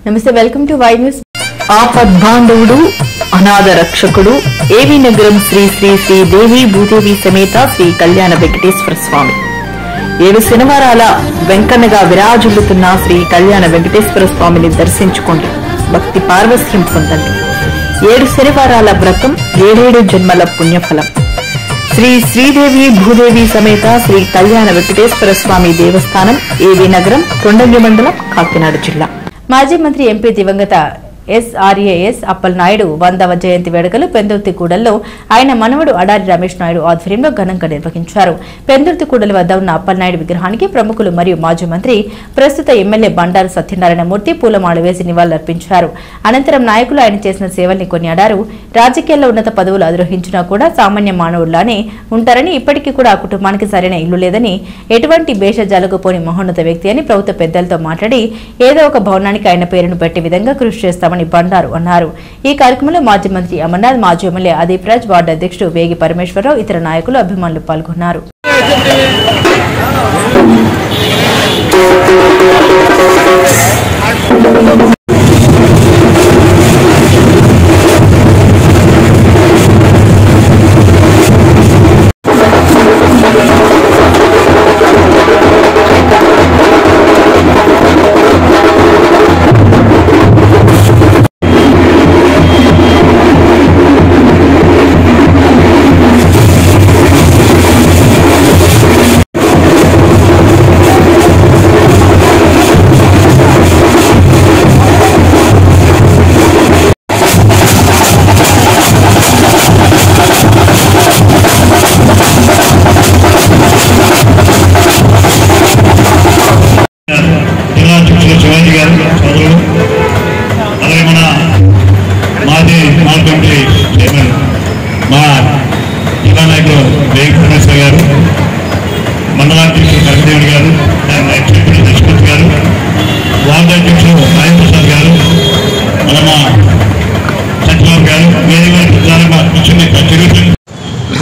నమస్తే, welcome to Y news. ఆపద్బాంధవుడు అనాథ రక్షకుడు ఏవి నగరం శ్రీ శ్రీ శ్రీ దేవి భూదేవి సమేత శ్రీ కళ్యాణ వెంకటేశ్వర స్వామి 7 శనివారాల వెంకన్నగా విరాజిల్లుతున్న శ్రీ కళ్యాణ వెంకటేశ్వర స్వామిని దర్శించుకోండి, భక్తి పార్వస్యం పొందండి. 7 శనివారాల వ్రతం 7 జన్మల పుణ్యఫలం. శ్రీ శ్రీదేవి భూదేవి సమేత శ్రీ కళ్యాణ వెంకటేశ్వర స్వామి దేవస్థానం, ఏవి నగరం, కొండంగి మండలం, కాకినాడ జిల్లా. మాజీ మంత్రి ఎంపీ దివంగత SRAS అప్పలనాయుడు 100వ జయంతి వేడుకలు పెందుర్తిగూడలో ఆయన మనవడు అడారి రమేష్ నాయుడు ఆధ్వర్యంలో ఘనంగా నిర్వహించారు. పెందుర్తిగూడల వద్ద ఉన్న అప్పలనాయుడు విగ్రహానికి ప్రముఖులు మరియు మాజీ మంత్రి, ప్రస్తుత ఎమ్మెల్యే బండారు సత్యనారాయణమూర్తి పూలమాల వేసి నివాళులర్పించారు. అనంతరం నాయకులు ఆయన చేసిన సేవల్ని కొనియాడారు. రాజకీయాల్లో ఉన్నత పదవులు అధిరోహించినా కూడా సామాన్య మానవుల్లానే ఉంటారని, ఇప్పటికీ కూడా ఆ కుటుంబానికి సరైన ఇల్లు లేదని, ఎటువంటి భేషజాలకు పోని మహోన్నత వ్యక్తి అని ప్రభుత్వ పెద్దలతో మాట్లాడి ఏదో ఒక భవనానికి ఆయన పేరును పెట్టే విధంగా కృషి చేస్తామని బండారు అన్నారు. ఈ కార్యక్రమంలో మాజీ మంత్రి అమర్నాథ్, మాజీ ఎమ్మెల్యే అదీప్ రాజ్, వార్డు అధ్యక్షుడు వేగి పరమేశ్వరరావు, ఇతర నాయకులు, అభిమానులు పాల్గొన్నారు. శివాజీ గారు సోదరుడు, అలాగే మన మాజీ కమిటీ చైర్మన్ మా జిల్లా నాయకులు వేగి పరమేశ్వర గారు, మండలాధ్యక్షుడు కవిదేవుడు గారు, ఎక్స్ఎక్యూటివ్ లక్ష్మణ్ గారు, వార్డు అధ్యక్షుడు సాయి ప్రసాద్ గారు, మన మా సత్యబాబు గారు,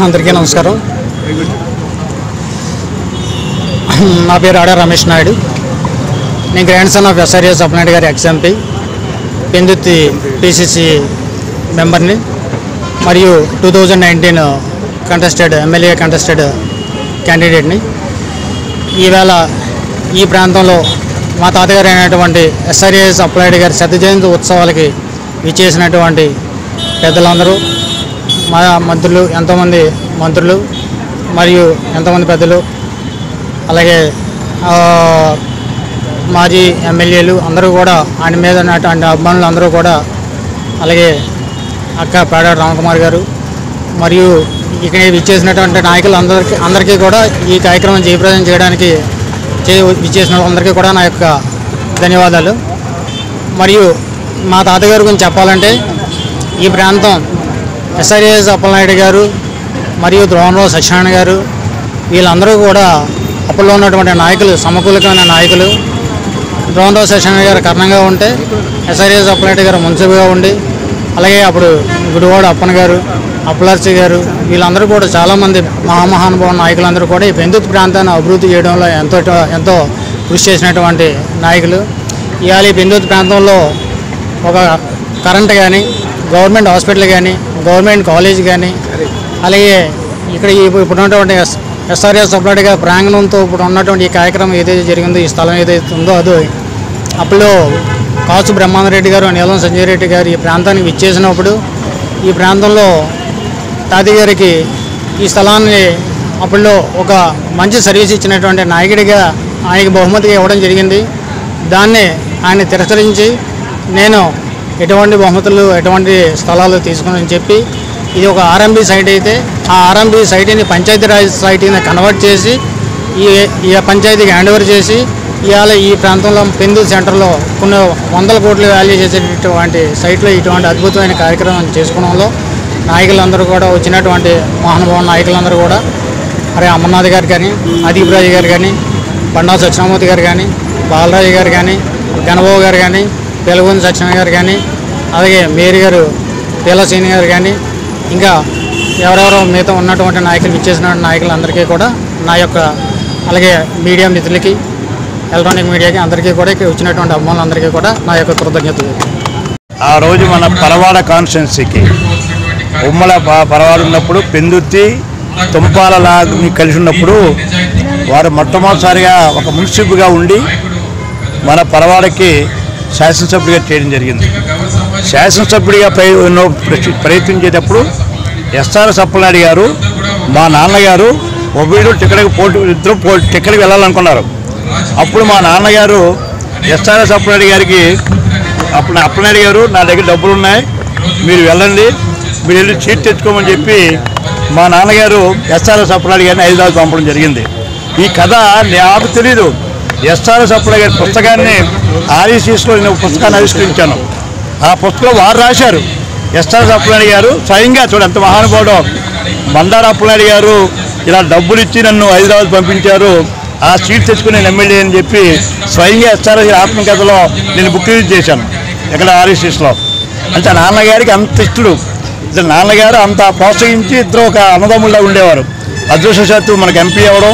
అందరికీ నమస్కారం. నా పేరు ఆడ రమేష్ నాయుడు. నేను grand son of SRAS Appalanaidu గారి ఎక్స్-ఎంపీ, పెందుర్తి PCC మెంబర్ని, మరియు 2019 ఎమ్మెల్యే కంటెస్టెడ్ క్యాండిడేట్ని. ఈవేళ ఈ ప్రాంతంలో మా తాతగారు అయినటువంటి SRAS అప్పలనాయుడు గారి శత జయంతి ఉత్సవాలకి విచ్చేసినటువంటి పెద్దలందరూ, మా మంత్రులు, ఎంతోమంది మంత్రులు మరియు ఎంతోమంది పెద్దలు, అలాగే మాజీ ఎమ్మెల్యేలు అందరూ కూడా, ఆయన మీద ఉన్నటువంటి అభిమానులు అందరూ కూడా, అలాగే అక్క పేడ రామకుమార్ గారు మరియు ఇక్కడ విచ్చేసినటువంటి నాయకులు అందరికీ కూడా ఈ కార్యక్రమం జయప్రదం చేయడానికి విచ్చేసిన అందరికీ కూడా నా యొక్క ధన్యవాదాలు. మరియు మా తాతగారి గురించి చెప్పాలంటే, ఈ ప్రాంతం SRAS అప్పలనాయుడు గారు మరియు ద్రోణరావు సత్యనారాయణ గారు, వీళ్ళందరూ కూడా అప్పట్లో ఉన్నటువంటి నాయకులు, సమకూలకమైన నాయకులు. ద్రోణరావు సత్యనారాయణ గారు కర్ణంగా ఉంటే SRAS అప్పలనాయుడు గారు మున్సిపల్గా ఉండి, అలాగే అప్పుడు గుడివాడ అప్పన్న గారు, అప్పలర్చి గారు, వీళ్ళందరూ కూడా చాలామంది మహామహానుభావ నాయకులందరూ కూడా ఈ పెందుర్తి ప్రాంతాన్ని అభివృద్ధి చేయడంలో ఎంతో కృషి చేసినటువంటి నాయకులు. ఇవాళ ఈ పెందుర్తి ప్రాంతంలో ఒక కరెంట్ కానీ, గవర్నమెంట్ హాస్పిటల్ కానీ, గవర్నమెంట్ కాలేజ్ కానీ, అలాగే ఇక్కడ ఇప్పుడు ఉన్నటువంటి SRAS అప్పలనాయుడు గారి ప్రాంగణంతో ఇప్పుడు ఉన్నటువంటి ఈ కార్యక్రమం ఏదైతే జరిగిందో, ఈ స్థలం ఏదైతే ఉందో, అది అప్పుడు కాసు బ్రహ్మాందరెడ్డి గారు, నీలం సంజయ్ రెడ్డి గారు ఈ ప్రాంతానికి విచ్చేసినప్పుడు ఈ ప్రాంతంలో తాతయ్య గారికి ఈ స్థలాన్ని అప్పుడులో ఒక మంచి సర్వీస్ ఇచ్చినటువంటి నాయకుడిగా ఆయనకి బహుమతిగా ఇవ్వడం జరిగింది. దాన్ని ఆయన తిరస్కరించి, నేను ఎటువంటి బహుమతులు, ఎటువంటి స్థలాలు తీసుకుని చెప్పి, ఇది ఒక RMB సైట్ అయితే ఆ RMB సైట్ని పంచాయతీరాజ్ సైట్ని కన్వర్ట్ చేసి ఈ పంచాయతీకి హ్యాండ్ ఓవర్ చేసి, ఇవాళ ఈ ప్రాంతంలో పెందుర్తి సెంటర్లో కొన్ని 100 కోట్లు వాల్యూ చేసేటటువంటి సైట్లో ఇటువంటి అద్భుతమైన కార్యక్రమం చేసుకోవడంలో నాయకులందరూ కూడా, వచ్చినటువంటి మహానుభావ నాయకులందరూ కూడా, అరే అమర్నాథ్ గారు కానీ, అదీప్ రాజు గారు కానీ, బండారు సత్యనారాయణమూర్తి గారు కానీ, బాలరాజు గారు కానీ, గణబాబు గారు కానీ, పెలుగుని సత్యనారాయణ గారు కానీ, అలాగే మేరీ గారు, పీలసీని గారు కానీ, ఇంకా ఎవరెవరో మిగతా ఉన్నటువంటి నాయకులు, ఇచ్చేసిన నాయకులందరికీ కూడా నా యొక్క, అలాగే మీడియా మిత్రులకి, ఎలక్ట్రానిక్ మీడియాకి అందరికీ కూడా ఇక్కడ వచ్చినటువంటి అభిమానులందరికీ కూడా నా యొక్క కృతజ్ఞతలు. ఆ రోజు మన పరవాడ కాన్స్టిట్యున్సీకి ఉమ్మల పరవాడ ఉన్నప్పుడు పెందుర్తి తుంపాలలాని కలిసి ఉన్నప్పుడు వారు మొట్టమొదటిసారిగా ఒక మున్సిపల్గా ఉండి మన పరవాడకి శాసనసభ్యుడిగా చేయడం జరిగింది. శాసనసభ్యుడిగా ప్రయత్నించేటప్పుడు ఎస్ఆర్ అప్పలనాయుడు గారు మా నాన్నగారు ఒబ్బీడు ఇద్దరు టిక్కడికి వెళ్ళాలనుకున్నారు. అప్పుడు మా నాన్నగారు ఎస్ఆర్ అప్పలనాయుడు గారికి అప్పలనాయుడు గారు నా దగ్గర డబ్బులు ఉన్నాయి, మీరు వెళ్ళండి, మీరు వెళ్ళి చీట్ తెచ్చుకోమని చెప్పి మా నాన్నగారు ఎస్ఆర్ఎస్ అప్పలనాయుడు గారిని హైదరాబాద్ పంపడం జరిగింది. ఈ కథ నాకు తెలీదు. ఎస్ఆర్ఎస్ అప్పలనాయుడు గారి పుస్తకాన్ని ఆర్ఈసీస్లో నేను పుస్తకాన్ని ఆవిష్కరించాను. ఆ పుస్తకంలో వారు రాశారు, ఎస్ఆర్ఎస్ అప్పలనాయుడు గారు స్వయంగా చూడు ఎంత మహానుభావుడో, మందార అప్పలనాయుడు గారు ఇలా డబ్బులు ఇచ్చి నన్ను హైదరాబాద్ పంపించారు, ఆ సీట్ తెచ్చుకుని నేను ఎమ్మెల్యే అని చెప్పి స్వయంగా ఎస్ఆర్ఎస్ ఆత్మకథలో నేను బుక్ రిలీజ్ చేశాను ఇక్కడ ఆర్ఈసీస్లో. అంటే నాన్నగారికి అంత ఇష్టడు, ఇద్దరు నాన్నగారు అంత ప్రోత్సహించి ఇద్దరు ఒక అన్నదమ్ముళ్ళ ఉండేవారు. అదృష్టవశాత్తు మనకు ఎంపీ అవ్వడం,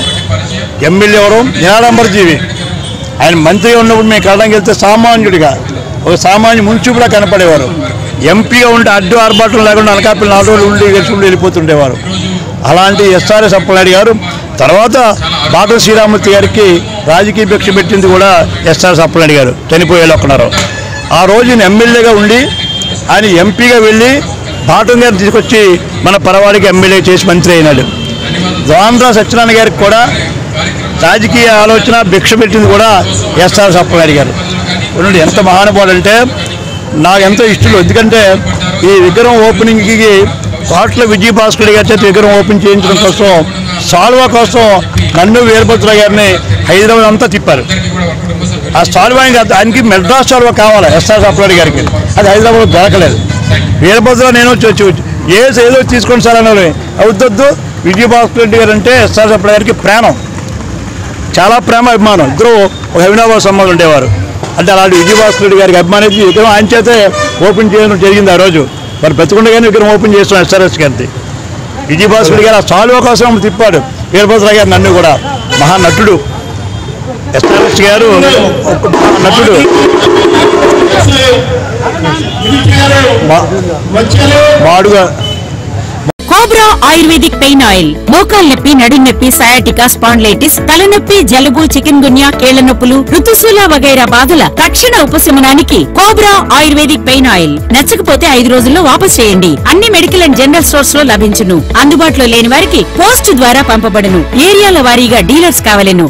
ఎమ్మెల్యే అవ్వడం నిరాడంబర జీవి. ఆయన మంత్రి ఉన్నప్పుడు మేము కలడానికి వెళ్తే సామాన్యుడిగా ఒక సామాన్య మున్సిపులా కనపడేవారు. ఎంపీగా ఉంటే అడ్డు ఆర్భాటం లేకుండా అనకాపల్లి 4 రోజులు ఉండి గెలుచుకుంటూ వెళ్ళిపోతుండేవారు. అలాంటి ఎస్ఆర్ఎస్ అప్పలనాయుడు గారు తర్వాత బాటల శ్రీరామూర్తి గారికి రాజకీయ భిక్ష పెట్టింది కూడా ఎస్ఆర్ఎస్ అప్పలనాయుడు గారు చనిపోయేలోకున్నారు. ఆ రోజు ఎమ్మెల్యేగా ఉండి ఆయన ఎంపీగా వెళ్ళి బాటం గారిని తీసుకొచ్చి మన పరవాడికి ఎమ్మెల్యే చేసి మంత్రి అయినాడు. ద్వాండ్రా సత్యనారాయణ గారికి కూడా రాజకీయ ఆలోచన భిక్ష పెట్టింది కూడా ఎస్ఆర్ఎస్ అప్పలనాయుడు గారు. ఎంత మహానుభావుడు అంటే నాకు ఎంతో ఇష్టం. ఎందుకంటే ఈ విగ్రహం ఓపెనింగ్కి కోట్ల విజయభాస్కర్ గారి చేత విగ్రహం ఓపెన్ చేయించడం కోసం సాల్వా కోసం నన్ను వీరభద్రరావు గారిని హైదరాబాద్ అంతా తిప్పారు. ఆ సాల్వా ఆయనకి మెడ్రాస్ సాల్వా కావాలి ఎస్ఆర్ఎస్ అప్పలనాయుడు గారికి, అది హైదరాబాద్లో దొరకలేదు. వీరభద్రరావు నేను ఏదో తీసుకోండి సార్ అన్నారు. అవుద్దొద్దు, విజయభాస్కర్ రెడ్డి గారు అంటే ఎస్ఆర్ఎస్ అప్పలనాయుడు గారికి ప్రాణం, చాలా ప్రేమ అభిమానం. ఇద్దరు ఒక అవినాభావ సంబంధం ఉండేవారు. అంటే అలాంటి విజయభాస్కర్ రెడ్డి గారికి అభిమానించి విగ్రహం ఆయన చేతే ఓపెన్ చేయడం జరిగింది. ఆ రోజు మరి బతుకుండగానే విగ్రహం ఓపెన్ చేస్తున్నాం ఎస్ఆర్ఎస్ గారిది. విజయభాస్కర్ రెడ్డి గారు ఆ సాల్వా కోసం తిప్పాడు వీరభద్రరావు గారు. నన్ను కూడా మహానటుడు ఎస్ఆర్ఎస్ గారు నటుడు. మాడుగా కోబ్రా ఆయుర్వేదిక్ పెయిన్ ఆయిల్ మోకాలు నొప్పి, నడుం నొప్పి, సయాటికా, స్పాండ్లైటిస్, తలనొప్పి, జలుబు, చికెన్ గున్యా, కీళ్ల నొప్పులు, ఋతుశూల వగైరా బాధల తక్షణ ఉపశమనానికి కోబ్రా ఆయుర్వేదిక్ పెయిన్ ఆయిల్. నచ్చకపోతే 5 రోజుల్లో వాపస్ చేయండి. అన్ని మెడికల్ అండ్ జనరల్ స్టోర్స్ లో లభించును. అందుబాటులో లేని వారికి పోస్ట్ ద్వారా పంపబడును. ఏరియాల వారీగా డీలర్స్ కావలెను.